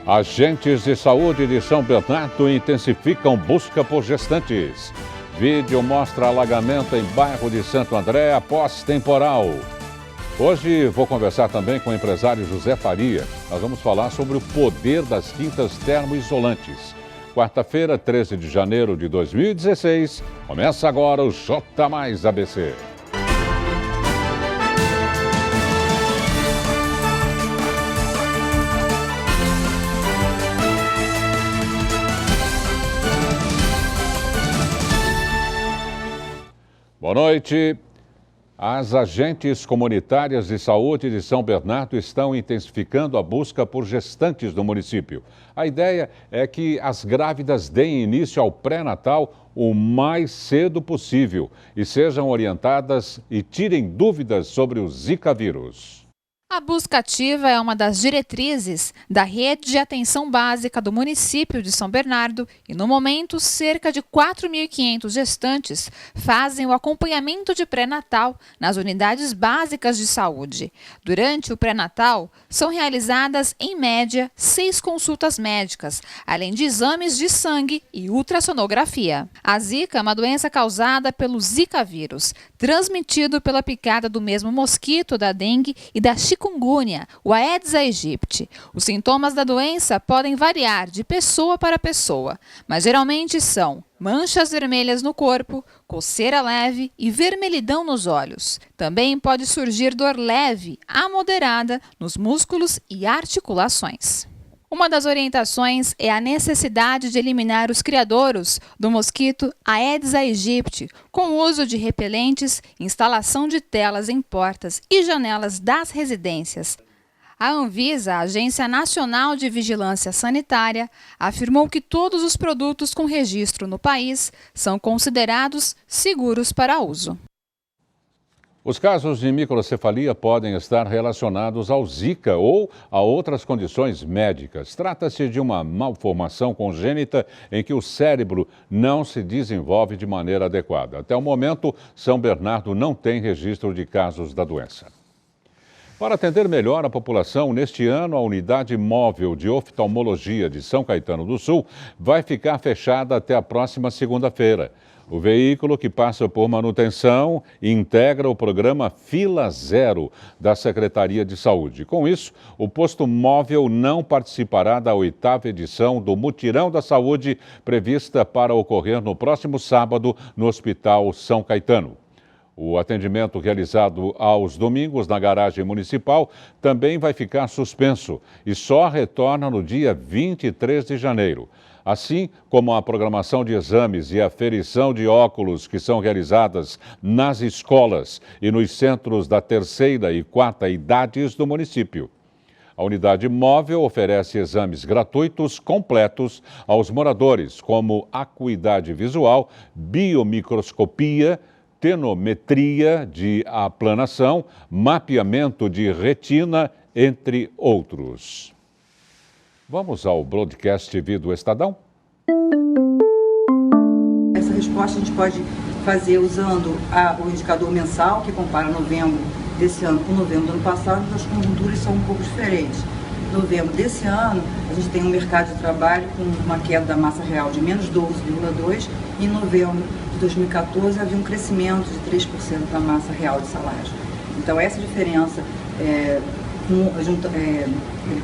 Agentes de saúde de São Bernardo intensificam busca por gestantes. Vídeo mostra alagamento em bairro de Santo André após temporal. Hoje vou conversar também com o empresário José Faria. Nós vamos falar sobre o poder das tintas termoisolantes. Quarta-feira, 13 de janeiro de 2016, começa agora o J Mais ABC. Boa noite. As agentes comunitárias de saúde de São Bernardo estão intensificando a busca por gestantes no município. A ideia é que as grávidas deem início ao pré-natal o mais cedo possível e sejam orientadas e tirem dúvidas sobre o Zika vírus. A busca ativa é uma das diretrizes da rede de atenção básica do município de São Bernardo e, no momento, cerca de 4.500 gestantes fazem o acompanhamento de pré-natal nas unidades básicas de saúde. Durante o pré-natal, são realizadas, em média, 6 consultas médicas, além de exames de sangue e ultrassonografia. A Zika é uma doença causada pelo Zika vírus, transmitido pela picada do mesmo mosquito da dengue e da chikungunya, o Aedes aegypti. Os sintomas da doença podem variar de pessoa para pessoa, mas geralmente são manchas vermelhas no corpo, coceira leve e vermelhidão nos olhos. Também pode surgir dor leve a moderada nos músculos e articulações. Uma das orientações é a necessidade de eliminar os criadouros do mosquito Aedes aegypti com o uso de repelentes, instalação de telas em portas e janelas das residências. A Anvisa, a Agência Nacional de Vigilância Sanitária, afirmou que todos os produtos com registro no país são considerados seguros para uso. Os casos de microcefalia podem estar relacionados ao Zika ou a outras condições médicas. Trata-se de uma malformação congênita em que o cérebro não se desenvolve de maneira adequada. Até o momento, São Bernardo não tem registro de casos da doença. Para atender melhor a população, neste ano, a unidade móvel de oftalmologia de São Caetano do Sul vai ficar fechada até a próxima segunda-feira. O veículo, que passa por manutenção, integra o programa Fila Zero da Secretaria de Saúde. Com isso, o posto móvel não participará da 8ª edição do Mutirão da Saúde, prevista para ocorrer no próximo sábado no Hospital São Caetano. O atendimento realizado aos domingos na garagem municipal também vai ficar suspenso e só retorna no dia 23 de janeiro. Assim como a programação de exames e aferição de óculos que são realizadas nas escolas e nos centros da 3ª e 4ª idades do município. A unidade móvel oferece exames gratuitos completos aos moradores, como acuidade visual, biomicroscopia, tenometria de aplanação, mapeamento de retina, entre outros. Vamos ao Broadcast TV do Estadão? Essa resposta a gente pode fazer usando o indicador mensal, que compara novembro desse ano com novembro do ano passado, mas as conjunturas são um pouco diferentes. Novembro desse ano, a gente tem um mercado de trabalho com uma queda da massa real de menos 12,2%, e em novembro de 2014 havia um crescimento de 3% da massa real de salários. Então essa diferença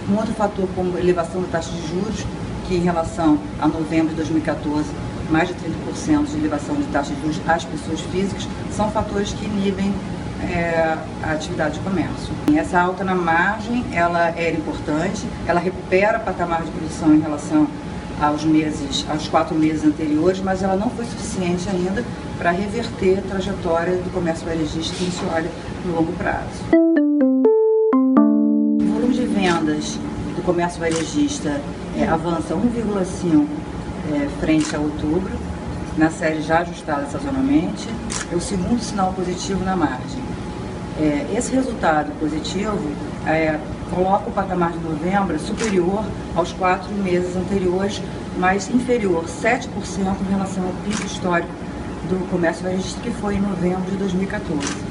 com outro fator como elevação da taxa de juros, que em relação a novembro de 2014, mais de 30% de elevação de taxa de juros às pessoas físicas, são fatores que inibem a atividade de comércio. Essa alta na margem, ela era importante, ela recupera o patamar de produção em relação aos 4 meses anteriores, mas ela não foi suficiente ainda para reverter a trajetória do comércio varejista que se olha no longo prazo. O volume de vendas do comércio varejista avança 1,5 frente a outubro, na série já ajustada sazonalmente. É o segundo sinal positivo na margem. Esse resultado positivo coloca o patamar de novembro superior aos 4 meses anteriores, mas inferior 7% em relação ao pico histórico do comércio varejista, que foi em novembro de 2014.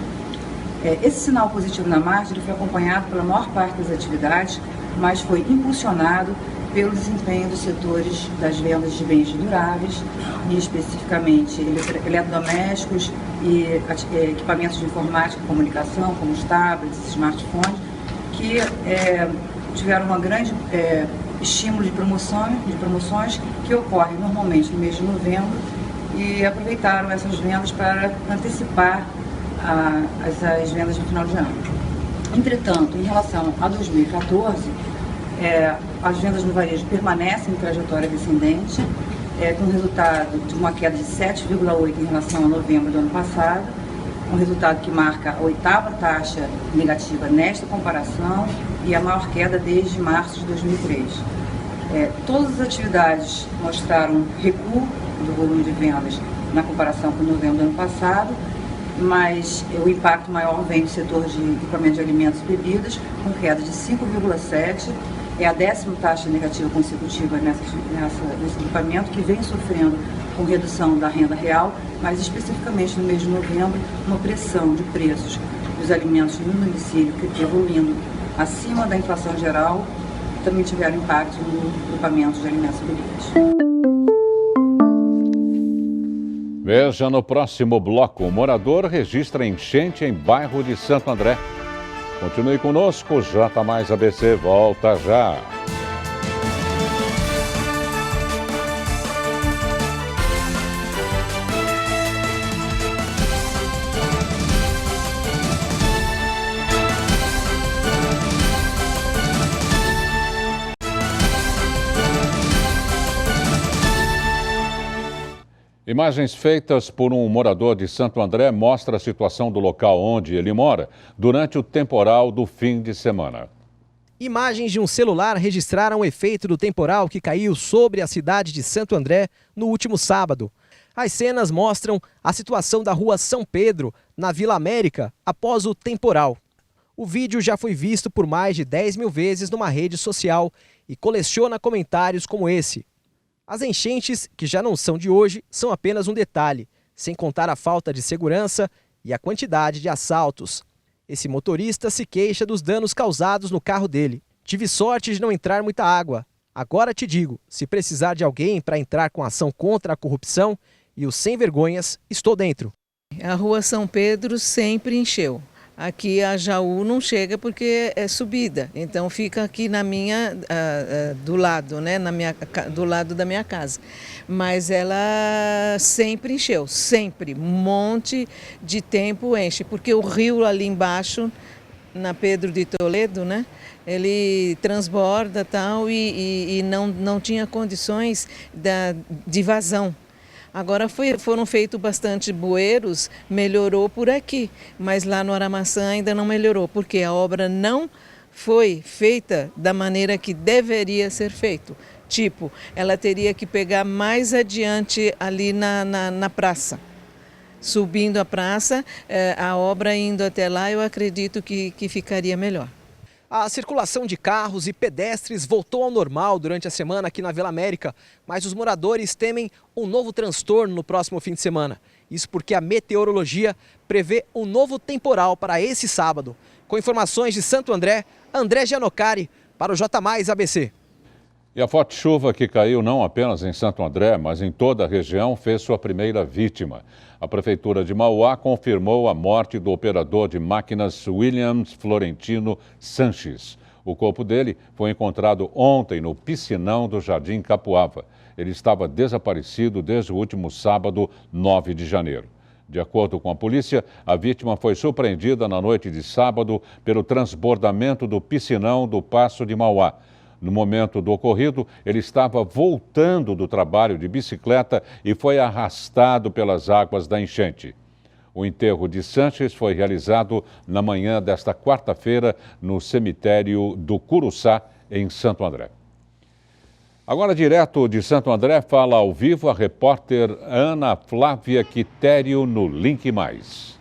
Esse sinal positivo na margem foi acompanhado pela maior parte das atividades, mas foi impulsionado pelo desempenho dos setores das vendas de bens duráveis, e especificamente eletrodomésticos e equipamentos de informática e comunicação, como os tablets, smartphones, que tiveram uma grande estímulo de promoções que ocorrem normalmente no mês de novembro, e aproveitaram essas vendas para antecipar as vendas no final de ano. Entretanto, em relação a 2014, as vendas no varejo permanecem em trajetória descendente, com resultado de uma queda de 7,8% em relação a novembro do ano passado, um resultado que marca a 8ª taxa negativa nesta comparação e a maior queda desde março de 2003. Todas as atividades mostraram recuo do volume de vendas na comparação com novembro do ano passado, mas o impacto maior vem do setor de equipamento de alimentos e bebidas, com queda de 5,7%. É a 10ª taxa negativa consecutiva nesse equipamento, que vem sofrendo com redução da renda real, mas especificamente no mês de novembro, uma pressão de preços dos alimentos no domicílio, evoluindo acima da inflação geral, também tiveram impacto no equipamento de alimentos e bebidas. Veja no próximo bloco: o morador registra enchente em bairro de Santo André. Continue conosco, J+ABC volta já. Imagens feitas por um morador de Santo André mostram a situação do local onde ele mora durante o temporal do fim de semana. Imagens de um celular registraram o efeito do temporal que caiu sobre a cidade de Santo André no último sábado. As cenas mostram a situação da rua São Pedro, na Vila América, após o temporal. O vídeo já foi visto por mais de 10 mil vezes numa rede social e coleciona comentários como esse. As enchentes, que já não são de hoje, são apenas um detalhe, sem contar a falta de segurança e a quantidade de assaltos. Esse motorista se queixa dos danos causados no carro dele. Tive sorte de não entrar muita água. Agora te digo, se precisar de alguém para entrar com ação contra a corrupção e os sem vergonhas, estou dentro. A rua São Pedro sempre encheu. Aqui a Jaú não chega porque é subida, então fica aqui na minha, do lado, né, do lado da minha casa. Mas ela sempre encheu, sempre, um monte de tempo enche, porque o rio ali embaixo, na Pedro de Toledo, né, ele transborda tal, e não tinha condições de vazão. Agora foram feitos bastante bueiros, melhorou por aqui, mas lá no Aramaçã ainda não melhorou, porque a obra não foi feita da maneira que deveria ser feito. Tipo, ela teria que pegar mais adiante ali na praça. Subindo a praça, a obra indo até lá, eu acredito que ficaria melhor. A circulação de carros e pedestres voltou ao normal durante a semana aqui na Vila América, mas os moradores temem um novo transtorno no próximo fim de semana. Isso porque a meteorologia prevê um novo temporal para esse sábado. Com informações de Santo André, André Gianocari para o J+ABC. E a forte chuva que caiu não apenas em Santo André, mas em toda a região, fez sua primeira vítima. A Prefeitura de Mauá confirmou a morte do operador de máquinas Williams Florentino Sanches. O corpo dele foi encontrado ontem no piscinão do Jardim Capuava. Ele estava desaparecido desde o último sábado, 9 de janeiro. De acordo com a polícia, a vítima foi surpreendida na noite de sábado pelo transbordamento do piscinão do Paço de Mauá. No momento do ocorrido, ele estava voltando do trabalho de bicicleta e foi arrastado pelas águas da enchente. O enterro de Sanches foi realizado na manhã desta quarta-feira no cemitério do Curuçá, em Santo André. Agora, direto de Santo André, fala ao vivo a repórter Ana Flávia Quitério no Link Mais.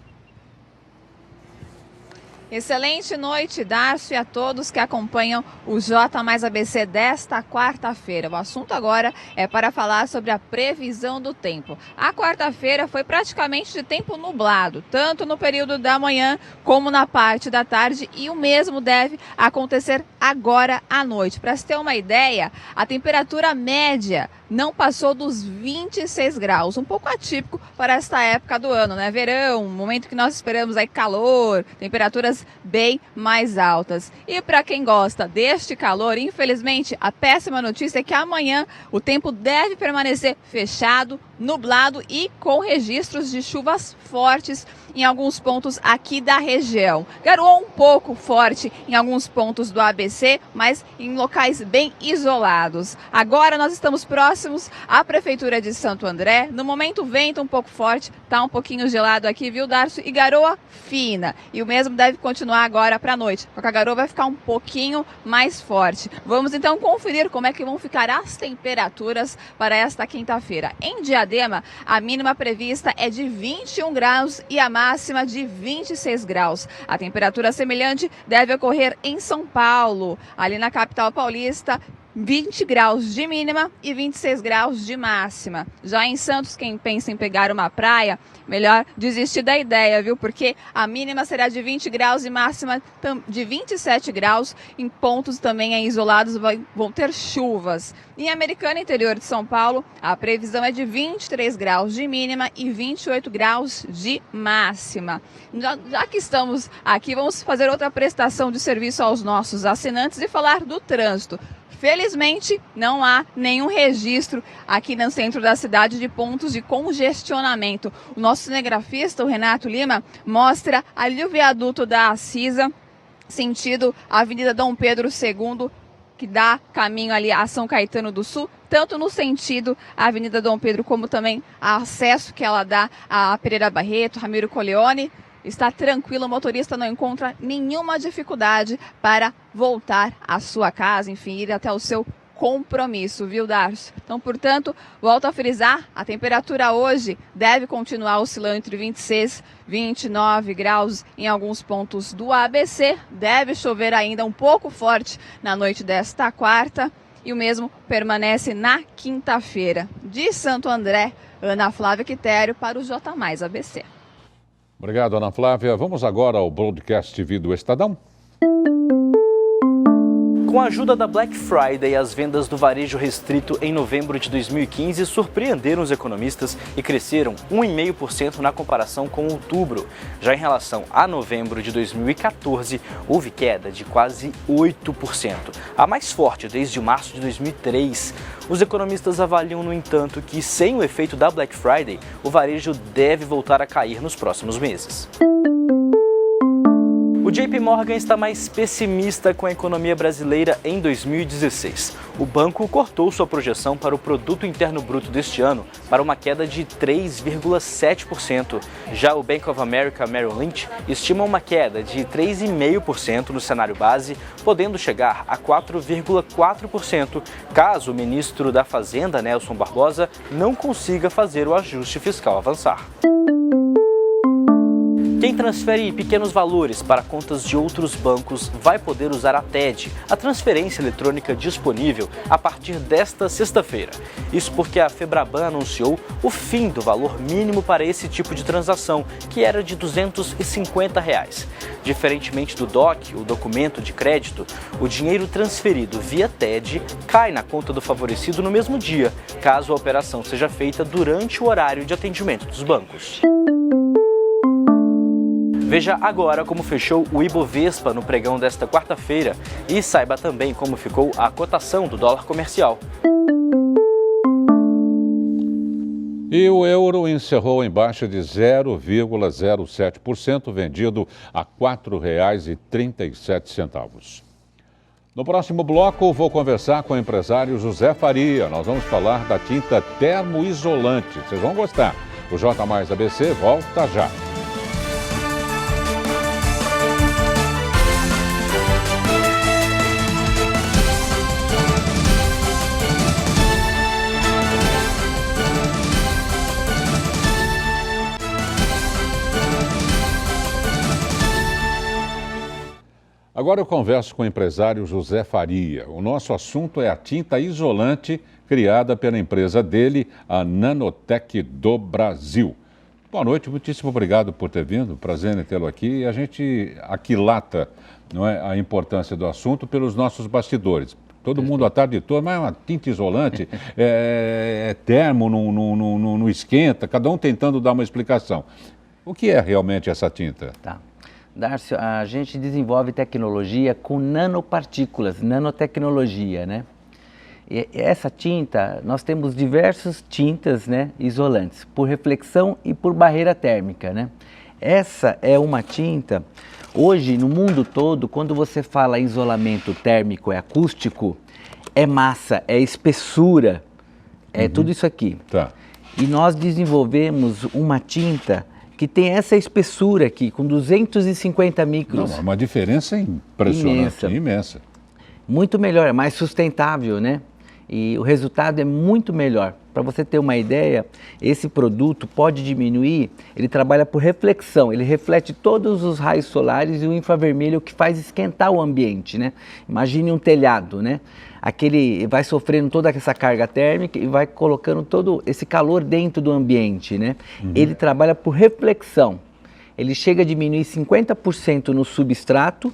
Excelente noite, Darcio, e a todos que acompanham o J mais ABC desta quarta-feira. O assunto agora é para falar sobre a previsão do tempo. A quarta-feira foi praticamente de tempo nublado, tanto no período da manhã como na parte da tarde, e o mesmo deve acontecer agora à noite. Para se ter uma ideia, a temperatura média não passou dos 26 graus, um pouco atípico para esta época do ano, né? Verão, momento que nós esperamos aí calor, temperaturas bem mais altas. E para quem gosta deste calor, infelizmente, a péssima notícia é que amanhã o tempo deve permanecer fechado, nublado e com registros de chuvas fortes em alguns pontos aqui da região. Garoou um pouco forte em alguns pontos do ABC, mas em locais bem isolados. Agora nós estamos próximos à Prefeitura de Santo André. No momento, vento um pouco forte, tá um pouquinho gelado aqui, viu, Darcio? E garoa fina. E o mesmo deve continuar agora para a noite, porque a garoa vai ficar um pouquinho mais forte. Vamos então conferir como é que vão ficar as temperaturas para esta quinta-feira. Em Diadema, a mínima prevista é de 21 graus e a máxima de 26 graus. A temperatura semelhante deve ocorrer em São Paulo, ali na capital paulista, 20 graus de mínima e 26 graus de máxima. Já em Santos, quem pensa em pegar uma praia, melhor desistir da ideia, viu? Porque a mínima será de 20 graus e máxima de 27 graus. Em pontos também isolados vão ter chuvas. Em Americana, interior de São Paulo, a previsão é de 23 graus de mínima e 28 graus de máxima. Já que estamos aqui, vamos fazer outra prestação de serviço aos nossos assinantes e falar do trânsito. Felizmente, não há nenhum registro aqui no centro da cidade de pontos de congestionamento. O nosso cinegrafista, o Renato Lima, mostra ali o viaduto da Assisa, sentido Avenida Dom Pedro II, que dá caminho ali a São Caetano do Sul, tanto no sentido Avenida Dom Pedro, como também a acesso que ela dá a Pereira Barreto, Ramiro Coleoni. Está tranquilo, o motorista não encontra nenhuma dificuldade para voltar à sua casa, enfim, ir até o seu compromisso, viu, Darcio? Então, portanto, volto a frisar, a temperatura hoje deve continuar oscilando entre 26 e 29 graus em alguns pontos do ABC. Deve chover ainda um pouco forte na noite desta quarta e o mesmo permanece na quinta-feira. De Santo André, Ana Flávia Quitério para o J mais ABC. Obrigado, Ana Flávia. Vamos agora ao Broadcast TV do Estadão. Com a ajuda da Black Friday, as vendas do varejo restrito em novembro de 2015 surpreenderam os economistas e cresceram 1,5% na comparação com outubro. Já em relação a novembro de 2014, houve queda de quase 8%, a mais forte desde março de 2003. Os economistas avaliam, no entanto, que sem o efeito da Black Friday, o varejo deve voltar a cair nos próximos meses. O JP Morgan está mais pessimista com a economia brasileira em 2016. O banco cortou sua projeção para o Produto Interno Bruto deste ano para uma queda de 3,7%. Já o Bank of America Merrill Lynch estima uma queda de 3,5% no cenário base, podendo chegar a 4,4% caso o ministro da Fazenda, Nelson Barbosa, não consiga fazer o ajuste fiscal avançar. Quem transfere pequenos valores para contas de outros bancos vai poder usar a TED, a transferência eletrônica disponível, a partir desta sexta-feira. Isso porque a Febraban anunciou o fim do valor mínimo para esse tipo de transação, que era de R$ 250. Diferentemente do DOC, o documento de crédito, o dinheiro transferido via TED cai na conta do favorecido no mesmo dia, caso a operação seja feita durante o horário de atendimento dos bancos. Veja agora como fechou o Ibovespa no pregão desta quarta-feira e saiba também como ficou a cotação do dólar comercial. E o euro encerrou em baixa de 0,07%, vendido a R$ 4,37. No próximo bloco, vou conversar com o empresário José Faria. Nós vamos falar da tinta termoisolante. Vocês vão gostar. O J mais ABC volta já. Agora eu converso com o empresário José Faria. O nosso assunto é a tinta isolante criada pela empresa dele, a Nanotec do Brasil. Boa noite, muitíssimo obrigado por ter vindo, prazer em tê-lo aqui. A gente aquilata, não é, a importância do assunto pelos nossos bastidores. Todo mundo a tarde toda, mas é uma tinta isolante, é termo, não esquenta, cada um tentando dar uma explicação. O que é realmente essa tinta? Tá. Darcio, a gente desenvolve tecnologia com nanopartículas, nanotecnologia, né? E essa tinta, nós temos diversas tintas, né, isolantes, por reflexão e por barreira térmica, né? Essa é uma tinta, hoje no mundo todo, quando você fala em isolamento térmico e acústico, é massa, é espessura, é tudo isso aqui. Tá. E nós desenvolvemos uma tinta que tem essa espessura aqui, com 250 micros. Não, uma diferença impressionante, imensa. Muito melhor, é mais sustentável, né? E o resultado é muito melhor. Para você ter uma ideia, esse produto pode diminuir, ele trabalha por reflexão, ele reflete todos os raios solares e o infravermelho que faz esquentar o ambiente, né? Imagine um telhado, né? Aquele vai sofrendo toda essa carga térmica e vai colocando todo esse calor dentro do ambiente, né? Ele trabalha por reflexão. Ele chega a diminuir 50% no substrato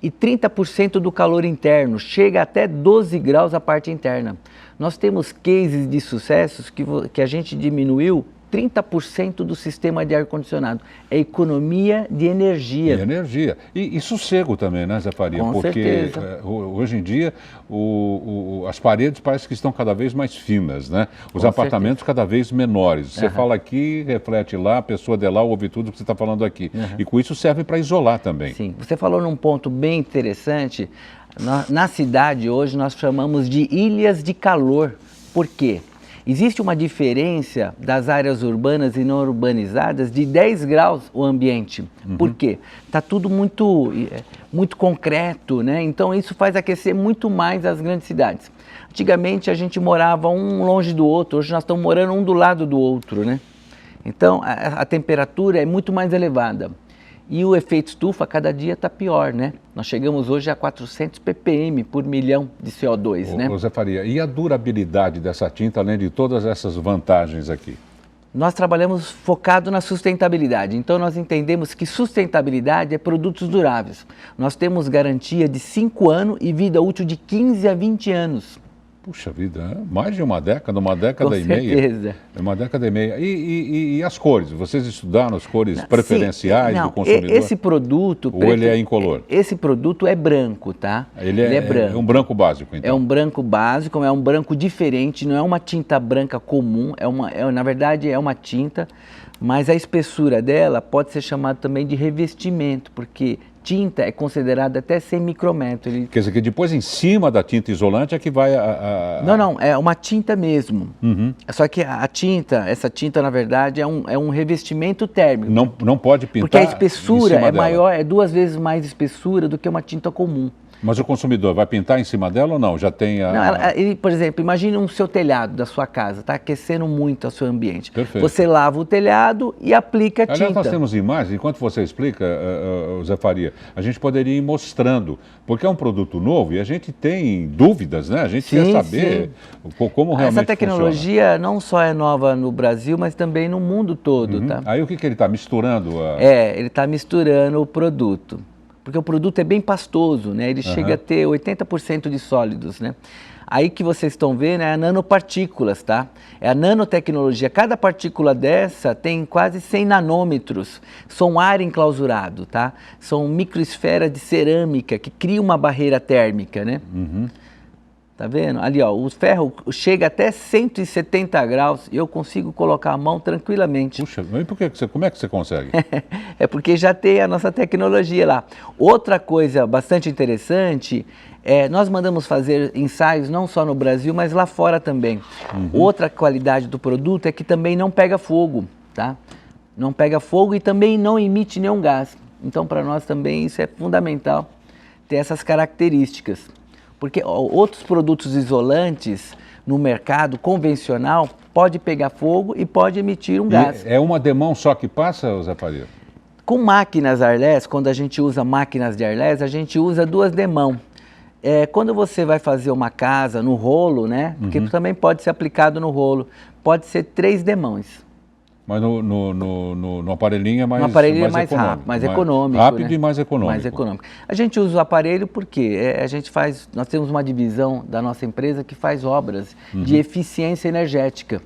e 30% do calor interno, chega até 12 graus a parte interna. Nós temos cases de sucessos que a gente diminuiu 30% do sistema de ar-condicionado. É economia de energia. E energia. E sossego também, né, Zé Faria? Com porque certeza. Hoje em dia as paredes parecem que estão cada vez mais finas, né? Os apartamentos cada vez menores. Você fala aqui, reflete lá, a pessoa de lá ouve tudo que você está falando aqui. E com isso serve para isolar também. Sim. Você falou num ponto bem interessante. Na cidade hoje nós chamamos de ilhas de calor. Por quê? Existe uma diferença das áreas urbanas e não urbanizadas de 10 graus o ambiente. Por quê? Está tudo muito concreto, né? Então isso faz aquecer muito mais as grandes cidades. Antigamente a gente morava um longe do outro, hoje nós estamos morando um do lado do outro, né? Então a temperatura é muito mais elevada. E o efeito estufa cada dia está pior, né? Nós chegamos hoje a 400 ppm por milhão de CO2, né? Zé Faria, e a durabilidade dessa tinta, além de todas essas vantagens aqui? Nós trabalhamos focado na sustentabilidade, então nós entendemos que sustentabilidade é produtos duráveis. Nós temos garantia de 5 anos e vida útil de 15 a 20 anos. Puxa vida, mais de uma década Com e meia. certeza. É uma década e meia. E as cores? Vocês estudaram as cores preferenciais do consumidor? Esse produto... Ou ele é incolor? Esse produto é branco, tá? Ele é branco. É um branco básico, então? É um branco básico, é um branco diferente, não é uma tinta branca comum, na verdade é uma tinta, mas a espessura dela pode ser chamada também de revestimento, porque tinta é considerada até 100 micrômetros. Quer dizer que depois em cima da tinta isolante é que vai Não, é uma tinta mesmo. Só que essa tinta na verdade é um revestimento térmico. Não pode pintar. Porque a espessura é dela. maior, é 2 vezes mais espessura do que uma tinta comum. Mas o consumidor vai pintar em cima dela ou não? Já tem a... Não, por exemplo, imagine um seu telhado da sua casa, está aquecendo muito o seu ambiente. Perfeito. Você lava o telhado e aplica a tinta. Aliás, nós temos imagens, enquanto você explica, Zé Faria, a gente poderia ir mostrando, porque é um produto novo e a gente tem dúvidas, né? A gente quer saber como realmente Essa tecnologia funciona. não só é nova no Brasil, mas também no mundo todo, tá? Aí o que ele está misturando? Ele está misturando o produto. Porque o produto é bem pastoso, né? Ele chega a ter 80% de sólidos, né? Aí que vocês estão vendo é a nanopartículas, tá? É a nanotecnologia. Cada partícula dessa tem quase 100 nanômetros. São ar enclausurado, tá? São microesferas de cerâmica que criam uma barreira térmica, né? Tá vendo? Ali, ó, o ferro chega até 170 graus e eu consigo colocar a mão tranquilamente. Puxa, mas como é que você consegue? É porque já tem a nossa tecnologia lá. Outra coisa bastante interessante, nós mandamos fazer ensaios não só no Brasil, mas lá fora também. Outra qualidade do produto é que também não pega fogo, tá? Não pega fogo e também não emite nenhum gás. Então, para nós também isso é fundamental, ter essas características. Porque outros produtos isolantes no mercado convencional pode pegar fogo e pode emitir um gás. É uma demão só que passa, Zé Faria? Com máquinas Arlés, quando a gente usa máquinas de Arlés, a gente usa 2 demãos. Quando você vai fazer uma casa no rolo, né? Porque também pode ser aplicado no rolo, pode ser 3 demãos. Mas no aparelhinho é mais, no aparelhinho é mais rápido, mais econômico. Rápido, né? e mais econômico. Mais econômico. A gente usa o aparelho porque nós temos uma divisão da nossa empresa que faz obras de eficiência energética,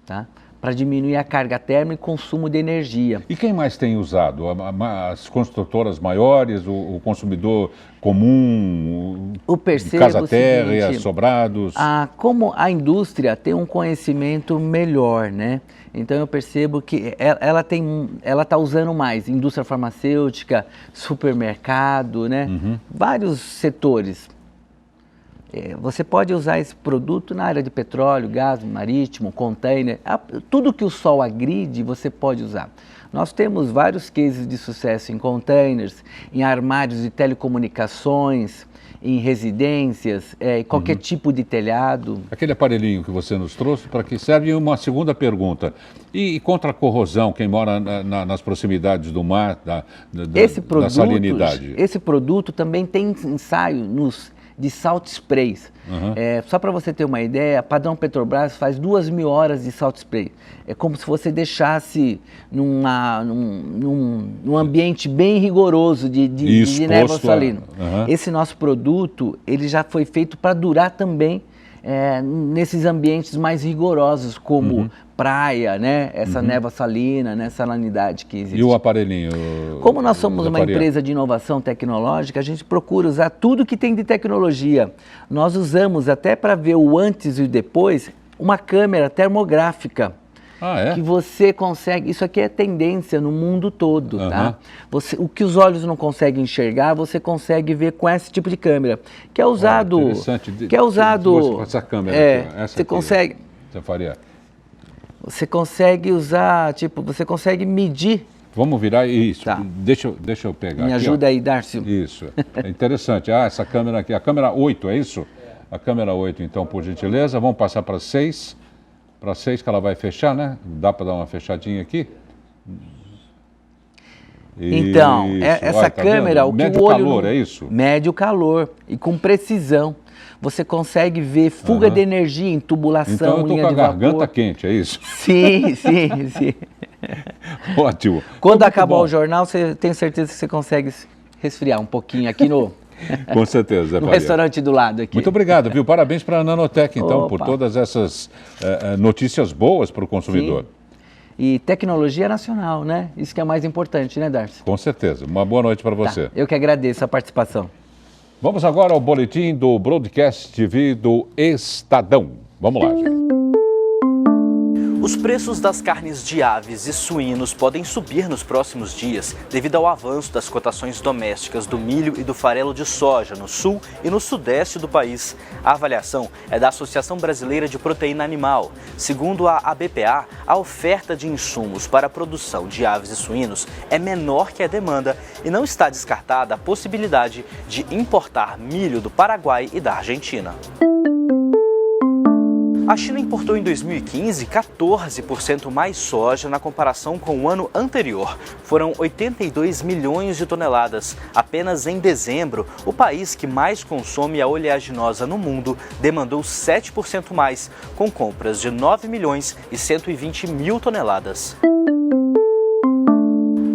tá? Para diminuir a carga térmica e consumo de energia. E quem mais tem usado? As construtoras maiores, o consumidor comum, Eu percebo casa térrea, seguinte, sobrados? Como a indústria tem um conhecimento melhor, né? Então eu percebo que ela está usando mais indústria farmacêutica, supermercado, né? Vários setores. Você pode usar esse produto na área de petróleo, gás marítimo, container, tudo que o sol agride você pode usar. Nós temos vários cases de sucesso em containers, em armários de telecomunicações, em residências, qualquer tipo de telhado. Aquele aparelhinho que você nos trouxe, para que serve? Uma segunda pergunta. E contra a corrosão, quem mora nas proximidades do mar, da salinidade? Esse produto também tem ensaio de salt sprays. Só para você ter uma ideia, padrão Petrobras faz 2.000 horas de salt spray. É como se você deixasse num ambiente bem rigoroso de névoa salina. Esse nosso produto, ele já foi feito para durar também nesses ambientes mais rigorosos, como praia, né? Essa névoa salina, né? Salinidade que existe. E o aparelhinho? Como nós somos uma empresa de inovação tecnológica, a gente procura usar tudo que tem de tecnologia. Nós usamos até para ver o antes e o depois, uma câmera termográfica. Que você consegue, isso aqui é tendência no mundo todo, tá? O que os olhos não conseguem enxergar, você consegue ver com esse tipo de câmera, que é usado... Interessante. Que é usado... Essa câmera aqui, você consegue... Você faria? Você consegue usar, você consegue medir... Vamos virar isso. Tá. Deixa eu pegar. Me ajuda aí, Darcio. Isso. É interessante. Essa câmera aqui, a câmera 8, é isso? A câmera 8, então, por gentileza. Vamos passar para 6. Para 6 que ela vai fechar, né? Dá para dar uma fechadinha aqui? Então, essa câmera, o que mede o olho... calor, é isso? Mede o calor e com precisão. Você consegue ver fuga de energia em tubulação, então, eu tô linha com a de vapor. garganta quente, é isso? Sim. Ótimo. Quando acabar o jornal, você tem certeza que você consegue resfriar um pouquinho aqui no... Com certeza, no restaurante do lado aqui. Muito obrigado, viu? Parabéns para a Nanotech, então, por todas essas notícias boas para o consumidor. Sim. E tecnologia nacional, né? Isso que é mais importante, né, Darcy? Com certeza. Uma boa noite para você. Eu que agradeço a participação. Vamos agora ao boletim do Broadcast TV do Estadão. Vamos lá. Os preços das carnes de aves e suínos podem subir nos próximos dias devido ao avanço das cotações domésticas do milho e do farelo de soja no sul e no sudeste do país. A avaliação é da Associação Brasileira de Proteína Animal. Segundo a ABPA, a oferta de insumos para a produção de aves e suínos é menor que a demanda e não está descartada a possibilidade de importar milho do Paraguai e da Argentina. A China importou em 2015 14% mais soja na comparação com o ano anterior. Foram 82 milhões de toneladas. Apenas em dezembro, o país que mais consome a oleaginosa no mundo demandou 7% mais, com compras de 9 milhões e 120 mil toneladas.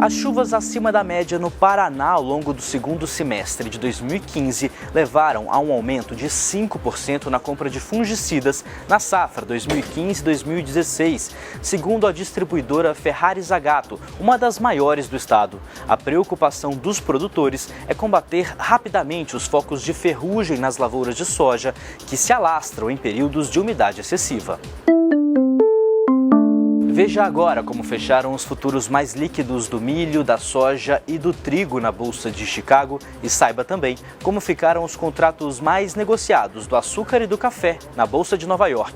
As chuvas acima da média no Paraná ao longo do segundo semestre de 2015 levaram a um aumento de 5% na compra de fungicidas na safra 2015-2016, segundo a distribuidora Ferrari Zagato, uma das maiores do estado. A preocupação dos produtores é combater rapidamente os focos de ferrugem nas lavouras de soja, que se alastram em períodos de umidade excessiva. Veja agora como fecharam os futuros mais líquidos do milho, da soja e do trigo na Bolsa de Chicago e saiba também como ficaram os contratos mais negociados do açúcar e do café na Bolsa de Nova York.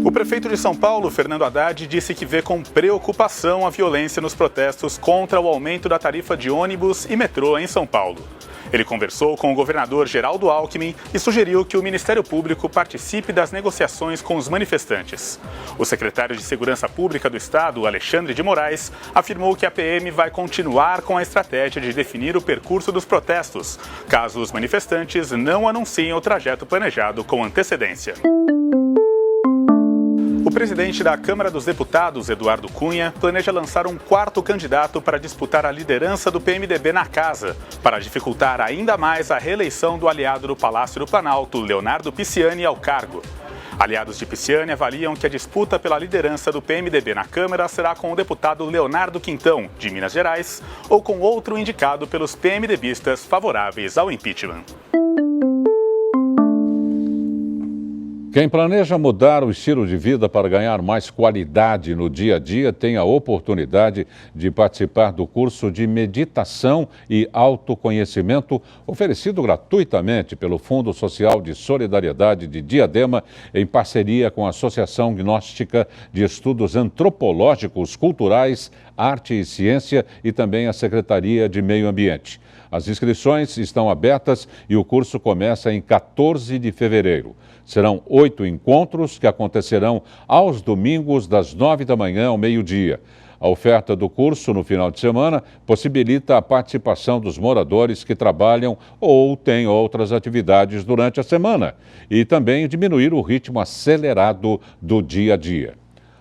O prefeito de São Paulo, Fernando Haddad, disse que vê com preocupação a violência nos protestos contra o aumento da tarifa de ônibus e metrô em São Paulo. Ele conversou com o governador Geraldo Alckmin e sugeriu que o Ministério Público participe das negociações com os manifestantes. O secretário de Segurança Pública do Estado, Alexandre de Moraes, afirmou que a PM vai continuar com a estratégia de definir o percurso dos protestos, caso os manifestantes não anunciem o trajeto planejado com antecedência. O presidente da Câmara dos Deputados, Eduardo Cunha, planeja lançar um quarto candidato para disputar a liderança do PMDB na casa, para dificultar ainda mais a reeleição do aliado do Palácio do Planalto, Leonardo Pisciani, ao cargo. Aliados de Pisciani avaliam que a disputa pela liderança do PMDB na Câmara será com o deputado Leonardo Quintão, de Minas Gerais, ou com outro indicado pelos PMDBistas favoráveis ao impeachment. Quem planeja mudar o estilo de vida para ganhar mais qualidade no dia a dia tem a oportunidade de participar do curso de meditação e autoconhecimento oferecido gratuitamente pelo Fundo Social de Solidariedade de Diadema em parceria com a Associação Gnóstica de Estudos Antropológicos, Culturais, Arte e Ciência e também a Secretaria de Meio Ambiente. As inscrições estão abertas e o curso começa em 14 de fevereiro. Serão 8 encontros que acontecerão aos domingos das 9 da manhã ao meio-dia. A oferta do curso no final de semana possibilita a participação dos moradores que trabalham ou têm outras atividades durante a semana e também diminuir o ritmo acelerado do dia a dia.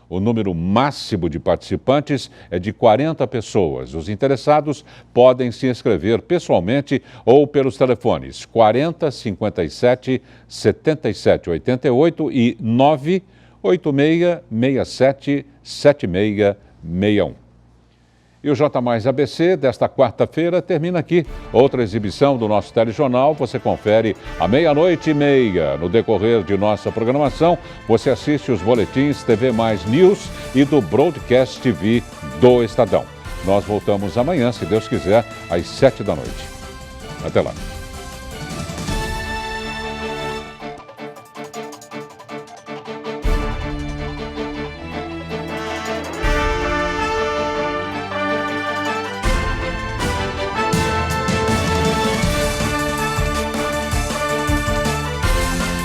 O número máximo de participantes é de 40 pessoas. Os interessados podem se inscrever pessoalmente ou pelos telefones 40 57 77 88 e 986 67 7661. E o J Mais ABC desta quarta-feira termina aqui. Outra exibição do nosso telejornal você confere à 00:30. No decorrer de nossa programação, você assiste os boletins TV Mais News e do Broadcast TV do Estadão. Nós voltamos amanhã, se Deus quiser, às 7 da noite. Até lá.